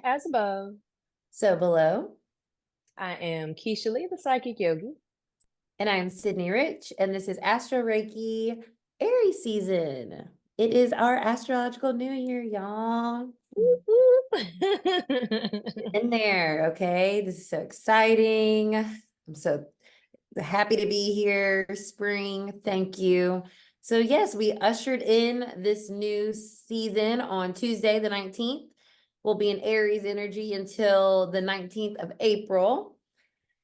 as above. So below, I am Kisha Lee, the Psychic Yogi. and I'm Cidnee Rich, and this is Astro Reiki Aries season. It is our astrological new year, y'all. Whoop, whoop. In there, okay? This is so exciting. I'm so happy to be here. Spring, thank you. So, yes, we ushered in this new season on Tuesday, the 19th. We'll be in Aries energy until the 19th of April.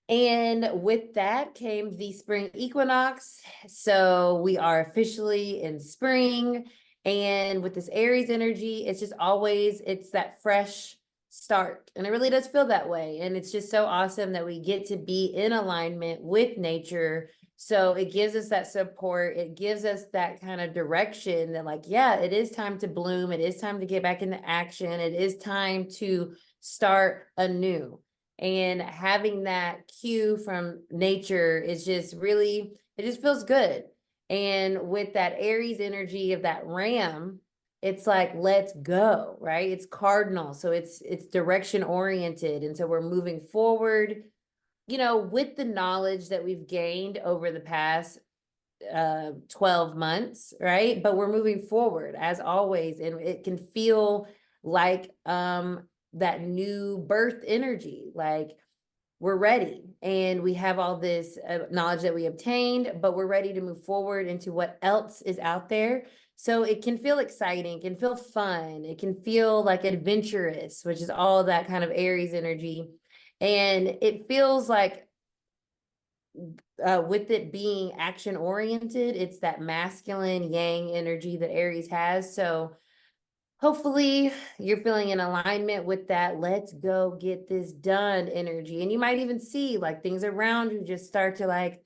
And with that came the spring equinox. So we are officially in spring. And with this Aries energy, it's just always, it's that fresh start. And it really does feel that way. And it's just so awesome that we get to be in alignment with nature. So it gives us that support. It gives us that kind of direction that, like, yeah, it is time to bloom. It is time to get back into action. It is time to start anew. And having that cue from nature is just really, it just feels good. And with that Aries energy of that ram, it's like, let's go, right? It's cardinal. So it's direction oriented. And so we're moving forward, with the knowledge that we've gained over the past 12 months, right? But we're moving forward as always. And it can feel like that new birth energy, like we're ready and we have all this knowledge that we obtained, but we're ready to move forward into what else is out there. So it can feel exciting, it can feel fun, it can feel like adventurous, which is all that kind of Aries energy. And it feels like with it being action oriented, it's that masculine yang energy that Aries has. So hopefully you're feeling in alignment with that let's go get this done energy. And you might even see like things around you just start to like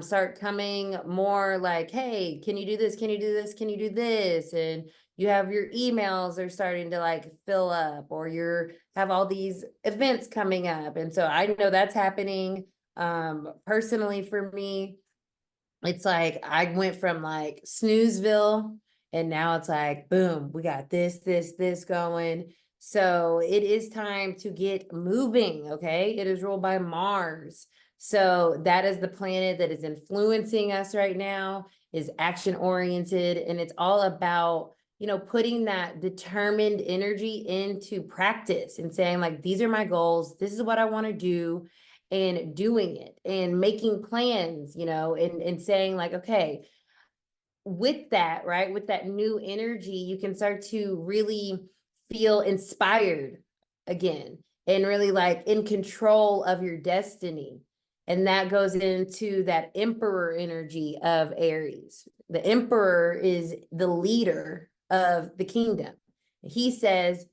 start coming more like, hey, can you do this? Can you do this? Can you do this? And you have your emails are starting to like fill up, or you're have all these events coming up. And so I know that's happening. Personally for me, it's like I went from like snoozeville and now it's like, boom, we got this going. So it is time to get moving, okay? It is ruled by Mars. So that is the planet that is influencing us right now, is action oriented. And it's all about, putting that determined energy into practice and saying like, these are my goals. This is what I want to do, and doing it and making plans, and saying like, okay, with that, right, with that new energy, you can start to really feel inspired again and really like in control of your destiny. And that goes into that emperor energy of Aries. The emperor is the leader of the kingdom. He says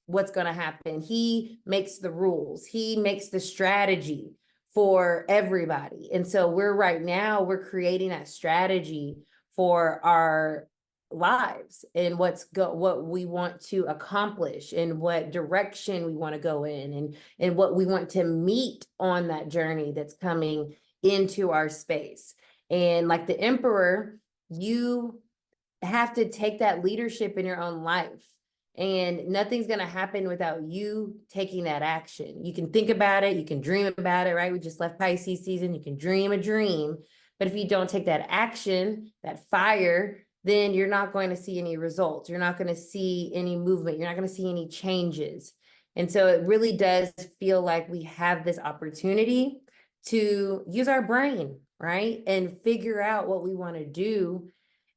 what's going to happen. He makes the rules. He makes the strategy for everybody. And so we're creating that strategy for our lives and what we want to accomplish and what direction we want to go in, and what we want to meet on that journey that's coming into our space. And like the emperor, you have to take that leadership in your own life. And nothing's going to happen without you taking that action. You can think about it, you can dream about it, right? We just left Pisces season. You can dream a dream. But if you don't take that action, that fire, then you're not going to see any results. You're not going to see any movement. You're not going to see any changes. And so it really does feel like we have this opportunity to use our brain, right? And figure out what we want to do.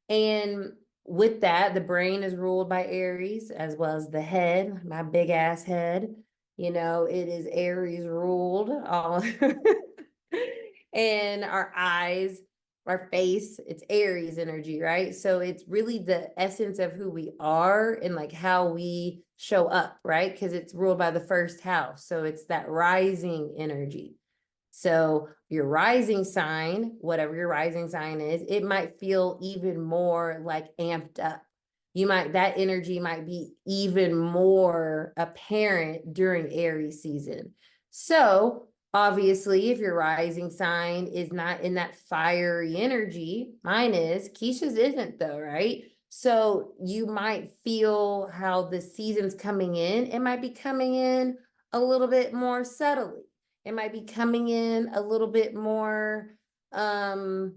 And with that, the brain is ruled by Aries, as well as the head, my big ass head. It is Aries ruled. And our eyes, our face, it's Aries energy, right? So it's really the essence of who we are and like how we show up, right? Because it's ruled by the first house. So it's that rising energy. So your rising sign, whatever your rising sign is, it might feel even more like amped up. That energy might be even more apparent during Aries season. So obviously, if your rising sign is not in that fiery energy, mine is, Keisha's isn't though, right? So you might feel how the season's coming in. It might be coming in a little bit more subtly. It might be coming in a little bit more like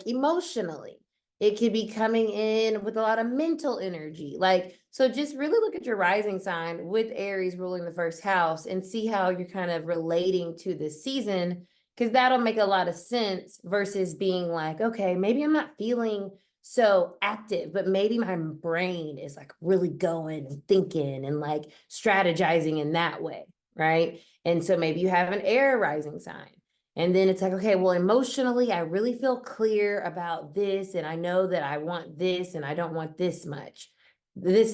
emotionally. It could be coming in with a lot of mental energy. Like, so just really look at your rising sign with Aries ruling the first house and see how you're kind of relating to this season, because that'll make a lot of sense versus being like, okay, maybe I'm not feeling so active, but maybe my brain is like really going and thinking and like strategizing in that way, right? And so maybe you have an air rising sign. And then it's like, okay, well, emotionally, I really feel clear about this. And I know that I want this and I don't want this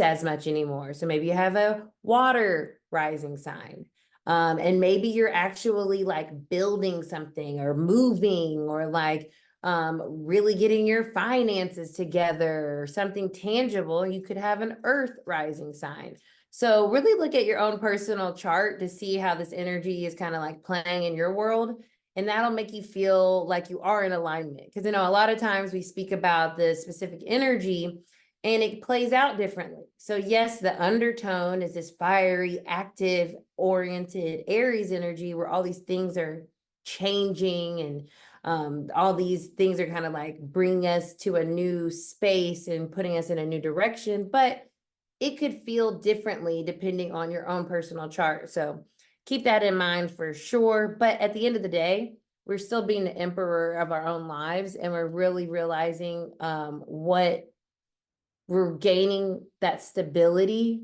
as much anymore. So maybe you have a water rising sign. And maybe you're actually like building something or moving or like really getting your finances together or something tangible. You could have an earth rising sign. So really look at your own personal chart to see how this energy is kind of like playing in your world. And that'll make you feel like you are in alignment. Because, a lot of times we speak about the specific energy and it plays out differently. So yes, the undertone is this fiery, active, oriented Aries energy where all these things are changing and all these things are kind of like bringing us to a new space and putting us in a new direction. But it could feel differently depending on your own personal chart. So keep that in mind for sure. But at the end of the day, we're still being the emperor of our own lives, and we're really realizing what we're gaining that stability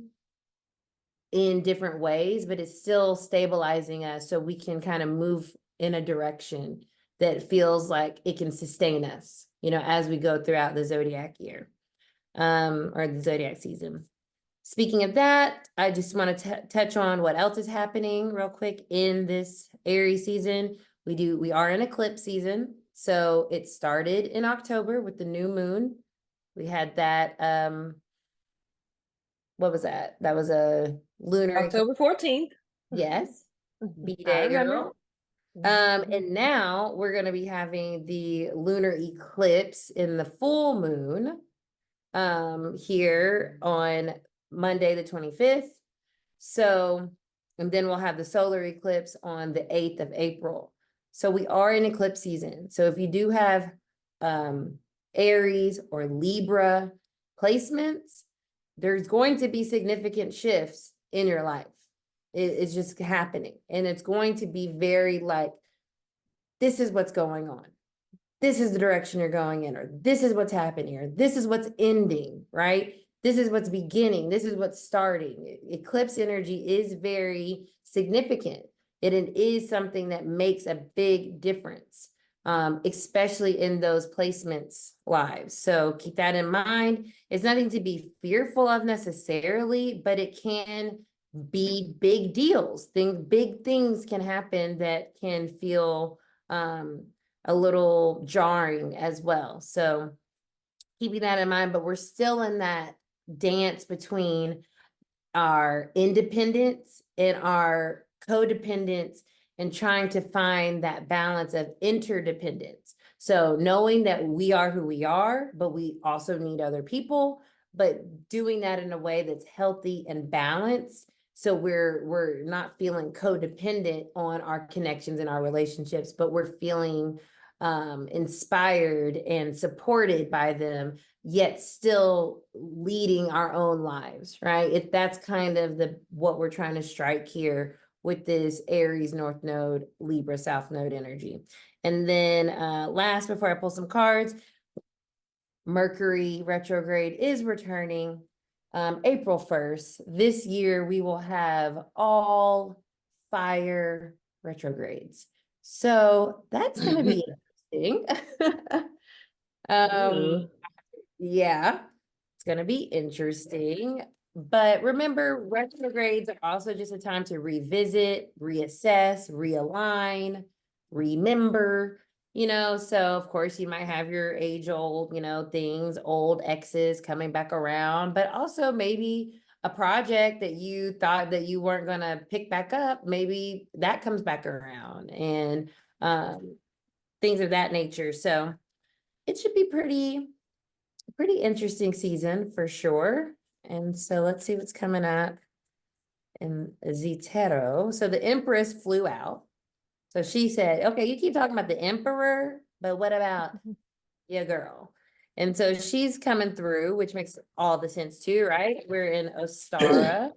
in different ways, but it's still stabilizing us so we can kind of move in a direction that feels like it can sustain us, as we go throughout the zodiac year or the zodiac season. Speaking of that, I just want to touch on what else is happening real quick in this Aries season. We are in eclipse season. So it started in October with the new moon. We had that, what was that? That was a lunar eclipse. October 14th. Yes. I B-Day, remember. girl. And now we're going to be having the lunar eclipse in the full moon here on Monday, the 25th. So, and then we'll have the solar eclipse on the 8th of April. So we are in eclipse season. So if you do have Aries or Libra placements, there's going to be significant shifts in your life. It's just happening. And it's going to be very like, this is what's going on. This is the direction you're going in, or this is what's happening, or this is what's ending, right? This is what's beginning. This is what's starting. Eclipse energy is very significant. It is something that makes a big difference, especially in those placements lives. So keep that in mind. It's nothing to be fearful of necessarily, but it can be big deals. Big things can happen that can feel a little jarring as well. So keeping that in mind, but we're still in that dance between our independence and our codependence and trying to find that balance of interdependence. So knowing that we are who we are, but we also need other people, but doing that in a way that's healthy and balanced. So we're not feeling codependent on our connections and our relationships, but we're feeling inspired and supported by them, yet still leading our own lives, right? That's kind of what we're trying to strike here with this Aries North Node, Libra South Node energy. And then last, before I pull some cards, Mercury retrograde is returning April 1st. This year, we will have all fire retrogrades. So that's going to be interesting. Yeah, it's going to be interesting. But remember, retrogrades are also just a time to revisit, reassess, realign, remember, so of course you might have your age old, things, old exes coming back around, but also maybe a project that you thought that you weren't going to pick back up, maybe that comes back around and things of that nature. So it should be pretty pretty interesting season for sure. And so let's see what's coming up in Zitero. So the Empress flew out. So she said, okay, you keep talking about the Emperor, but what about your girl? And so she's coming through, which makes all the sense too, right? We're in Ostara.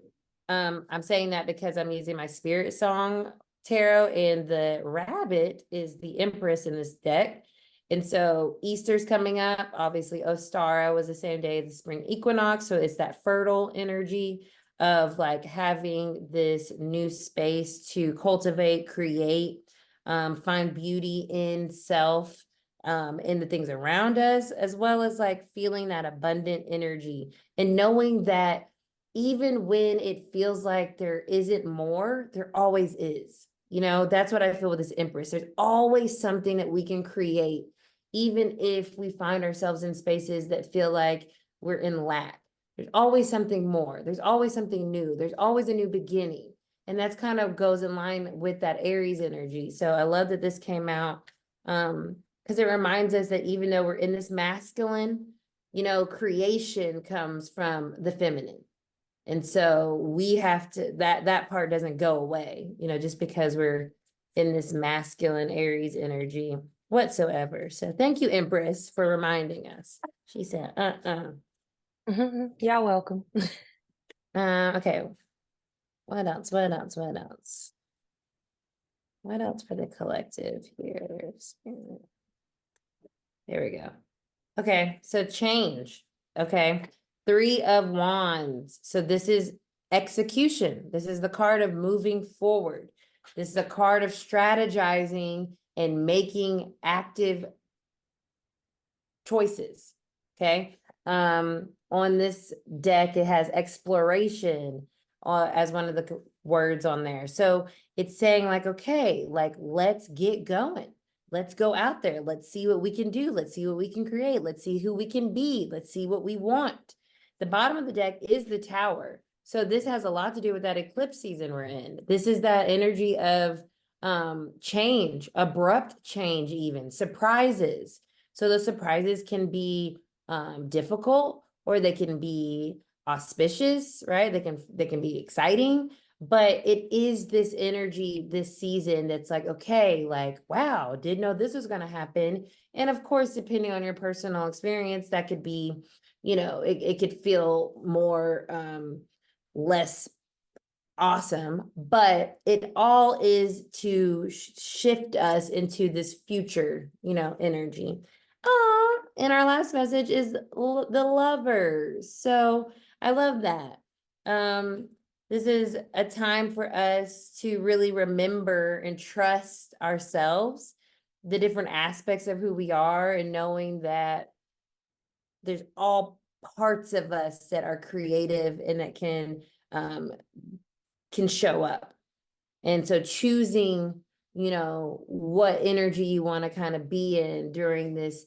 I'm saying that because I'm using my spirit song tarot, and the rabbit is the Empress in this deck. And so Easter's coming up. Obviously, Ostara was the same day as the spring equinox. So it's that fertile energy of like having this new space to cultivate, create, find beauty in self, in the things around us, as well as like feeling that abundant energy and knowing that even when it feels like there isn't more, there always is. You know, that's what I feel with this Empress. There's always something that we can create, even if we find ourselves in spaces that feel like we're in lack. There's always something more. There's always something new. There's always a new beginning. And that's kind of goes in line with that Aries energy. So I love that this came out, because it reminds us that even though we're in this masculine, you know, creation comes from the feminine. And so we have to, that part doesn't go away, you know, just because we're in this masculine Aries energy whatsoever. So thank you, Empress, for reminding us. She said, Y'all welcome. Okay. What else? What else? What else? What else for the collective here? There we go. Okay, so change. Okay. 3 of Wands. So this is execution. This is the card of moving forward. This is a card of strategizing and making active choices. Okay. On this deck, it has exploration as one of the words on there. So it's saying like, okay, like let's get going. Let's go out there. Let's see what we can do. Let's see what we can create. Let's see who we can be. Let's see what we want. The bottom of the deck is the Tower. So this has a lot to do with that eclipse season we're in. This is that energy of change, abrupt change, even surprises. So those surprises can be difficult, or they can be auspicious, right? They can be exciting, but it is this energy this season that's like, okay, like, wow, didn't know this was going to happen. And of course, depending on your personal experience, that could be, you know, it could feel more less awesome, but it all is to shift us into this future, you know, energy. And our last message is the lovers. So I love that. This is a time for us to really remember and trust ourselves, the different aspects of who we are, and knowing that there's all parts of us that are creative and that can show up. And so choosing, you know, what energy you want to kind of be in during this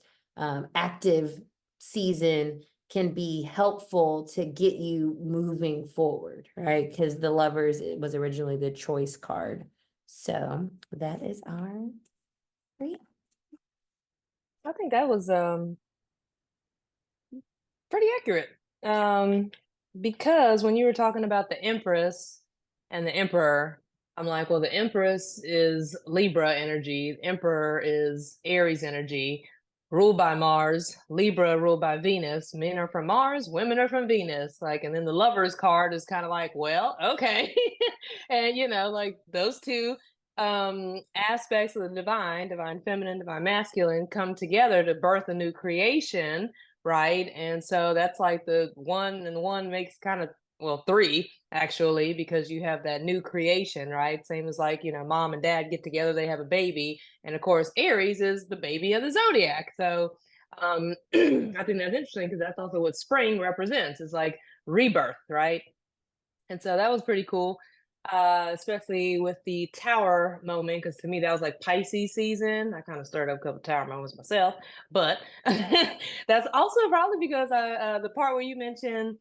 active season can be helpful to get you moving forward, right? Because the Lovers, it was originally the choice card. So that is our read. I think that was pretty accurate. Because when you were talking about the Empress and the Emperor, I'm like, well, the Empress is Libra energy, the Emperor is Aries energy, ruled by Mars, Libra ruled by Venus. Men are from Mars, women are from Venus. Like, and then the Lovers card is kind of like, well, okay. And you know, like those two aspects of the divine feminine, divine masculine come together to birth a new creation, right? And so that's like the one and one makes kind of, well, three actually, because you have that new creation, right? Same as like, you know, mom and dad get together, they have a baby. And of course, Aries is the baby of the zodiac. So I think that's interesting because that's also what spring represents, is like rebirth, right? And so that was pretty cool, especially with the tower moment, because to me that was like Pisces season. I kind of stirred up a couple tower moments myself, but that's also probably because the part where you mentioned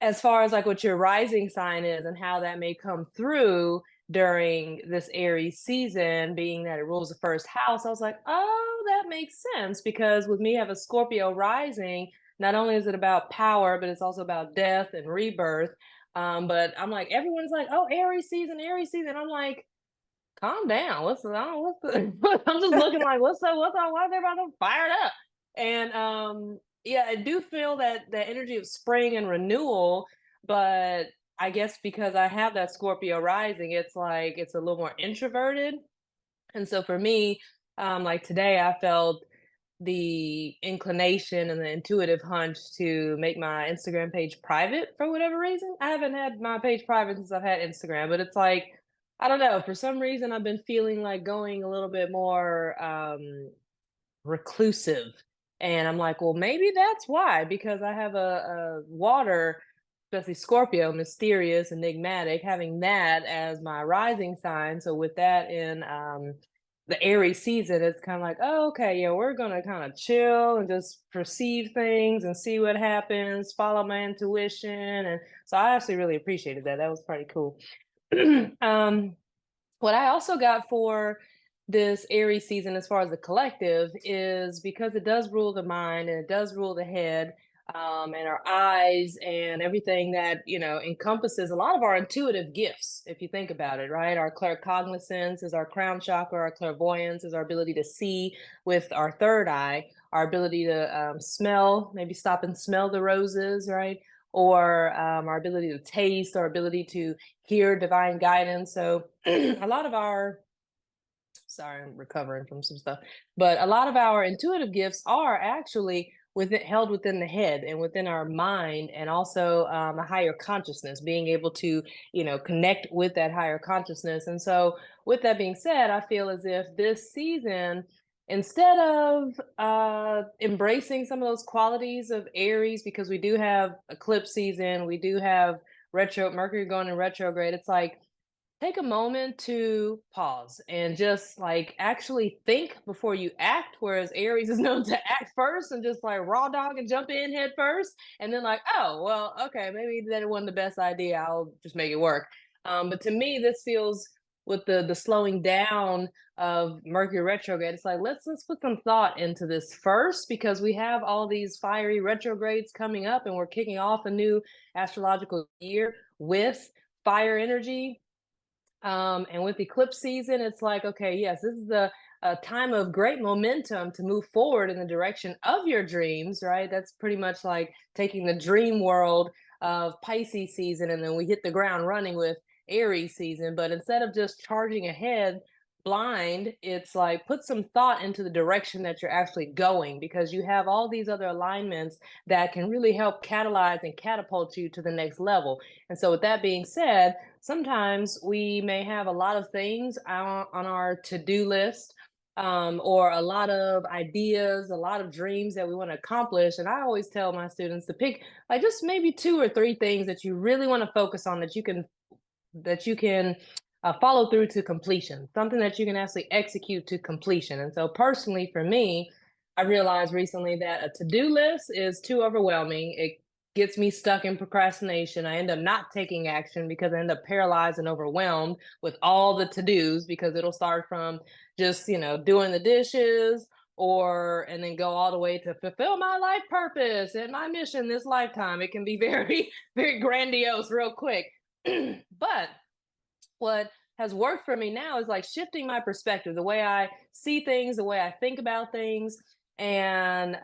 as far as like what your rising sign is and how that may come through during this Aries season, being that it rules the first house. I was like, oh, that makes sense, because with me have a Scorpio rising, not only is it about power, but it's also about death and rebirth. But I'm like, everyone's like, oh, Aries season, Aries season. I'm like, calm down. What's the I'm just looking like, what's up? What's up? Why is everybody so fired up? And yeah, I do feel that energy of spring and renewal, but I guess because I have that Scorpio rising, it's like it's a little more introverted. And so for me, like today I felt the inclination and the intuitive hunch to make my Instagram page private for whatever reason. I haven't had my page private since I've had Instagram, but it's like, I don't know, for some reason I've been feeling like going a little bit more reclusive. And I'm like, well, maybe that's why, because I have a water, especially Scorpio, mysterious, enigmatic, having that as my rising sign. So with that in the Aries season, it's kind of like, oh, okay, yeah, we're gonna kind of chill and just perceive things and see what happens, follow my intuition. And so I actually really appreciated that. That was pretty cool. um, what I also got for this Aries season, as far as the collective, is because it does rule the mind and it does rule the head, and our eyes and everything that, you know, encompasses a lot of our intuitive gifts, if you think about it, right? Our claircognizance is our crown chakra, our clairvoyance is our ability to see with our third eye, our ability to smell, maybe stop and smell the roses, right? Or our ability to taste, our ability to hear divine guidance. So a lot of our, sorry, I'm recovering from some stuff, but a lot of our intuitive gifts are actually held within the head and within our mind, and also a higher consciousness, being able to, you know, connect with that higher consciousness. And so with that being said, I feel as if this season, instead of embracing some of those qualities of Aries, because we do have eclipse season, we do have retro Mercury going in retrograde, it's like, take a moment to pause and just like actually think before you act. Whereas Aries is known to act first and just like raw dog and jump in head first. And then, like, oh, well, okay, maybe that wasn't the best idea. I'll just make it work. But to me, this feels, with the slowing down of Mercury retrograde, it's like, let's put some thought into this first, because we have all these fiery retrogrades coming up and we're kicking off a new astrological year with fire energy, and with eclipse season, it's like, okay, yes, this is a time of great momentum to move forward in the direction of your dreams, right? That's pretty much like taking the dream world of Pisces season, and then we hit the ground running with Aries season. But instead of just charging ahead blind, it's like put some thought into the direction that you're actually going, because you have all these other alignments that can really help catalyze and catapult you to the next level. And so with that being said, sometimes we may have a lot of things on our to-do list, or a lot of ideas, a lot of dreams that we want to accomplish. And I always tell my students to pick like just maybe 2 or 3 things that you really want to focus on, that you can follow through to completion, something that you can actually execute to completion. And so personally for me, I realized recently that a to-do list is too overwhelming. It gets me stuck in procrastination. I end up not taking action because I end up paralyzed and overwhelmed with all the to-dos, because it'll start from just, you know, doing the dishes, or and then go all the way to fulfill my life purpose and my mission this lifetime. It can be very, very grandiose real quick. But what has worked for me now is like shifting my perspective, the way I see things, the way I think about things, and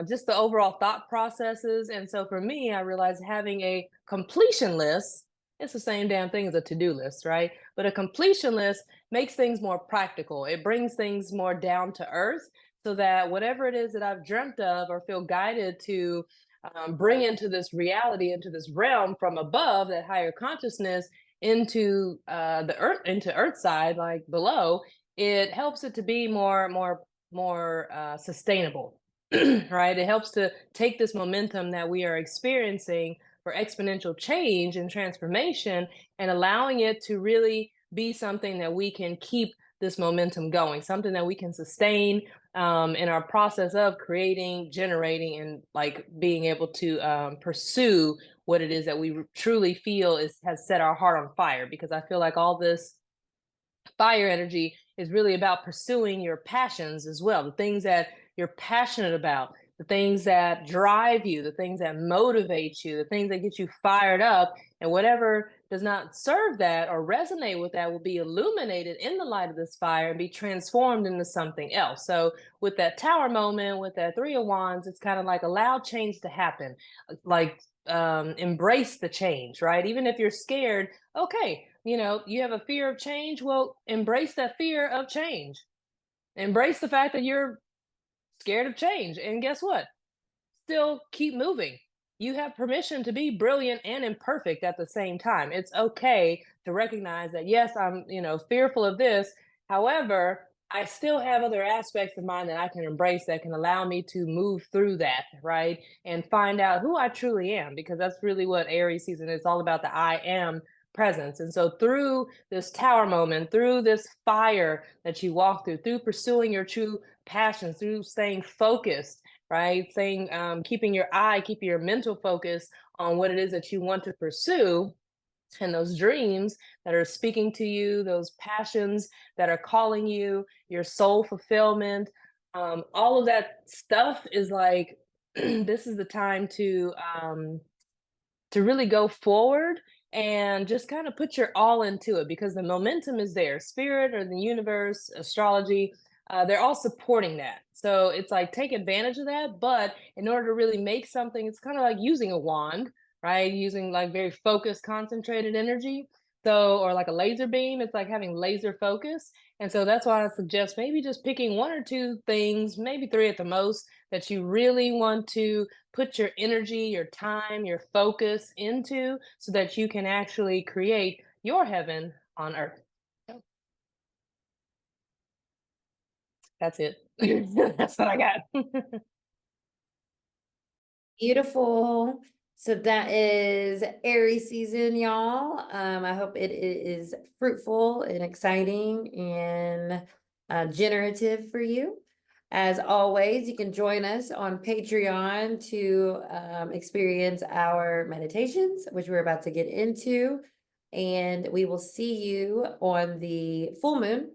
just the overall thought processes. And so for me, I realized having a completion list, it's the same damn thing as a to-do list, right? But a completion list makes things more practical. It brings things more down to earth, so that whatever it is that I've dreamt of or feel guided to bring into this reality, into this realm from above, that higher consciousness, into the earth, into earth side, like below, it helps it to be more sustainable. Right, it helps to take this momentum that we are experiencing for exponential change and transformation, and allowing it to really be something that we can keep this momentum going, something that we can sustain in our process of creating, generating, and like being able to pursue what it is that we truly feel has set our heart on fire. Because I feel like all this fire energy is really about pursuing your passions as well, the things that you're passionate about, the things that drive you, the things that motivate you, the things that get you fired up, and whatever does not serve that or resonate with that will be illuminated in the light of this fire and be transformed into something else. So with that tower moment, with that three of wands, it's kind of like allow change to happen, like embrace the change, right? Even if you're scared, okay, you have a fear of change, well, embrace that fear of change. Embrace the fact that you're scared of change, and guess what, still keep moving. You have permission to be brilliant and imperfect at the same time. It's okay to recognize that, yes, I'm, fearful of this. However, I still have other aspects of mine that I can embrace that can allow me to move through that, right? And find out who I truly am, because that's really what Aries season is all about, the I am presence. And so through this tower moment, through this fire that you walk through pursuing your true passions, through staying focused, right? Saying, keeping your mental focus on what it is that you want to pursue, and those dreams that are speaking to you, those passions that are calling you, your soul fulfillment, all of that stuff is like, this is the time to really go forward and just kind of put your all into it, because the momentum is there. Spirit or the universe, astrology, they're all supporting that. So it's like take advantage of that. But in order to really make something, it's kind of like using a wand, right? Using like very focused, concentrated energy. So, or like a laser beam, it's like having laser focus. And so that's why I suggest maybe just picking one or two things, maybe three at the most, that you really want to put your energy, your time, your focus into, so that you can actually create your heaven on earth. So that's it. That's what I got. Beautiful. So that is Aries season, y'all. I hope it is fruitful and exciting and generative for you. As always, you can join us on Patreon to experience our meditations, which we're about to get into. And we will see you on the full moon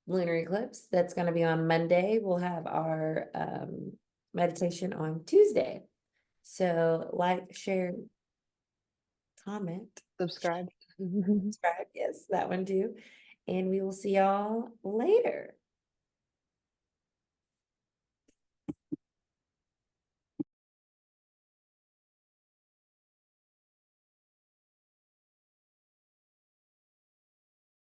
lunar eclipse. That's going to be on Monday. We'll have our meditation on Tuesday. So like, share, comment, Subscribe. subscribe. Yes, that one too. And we will see y'all later.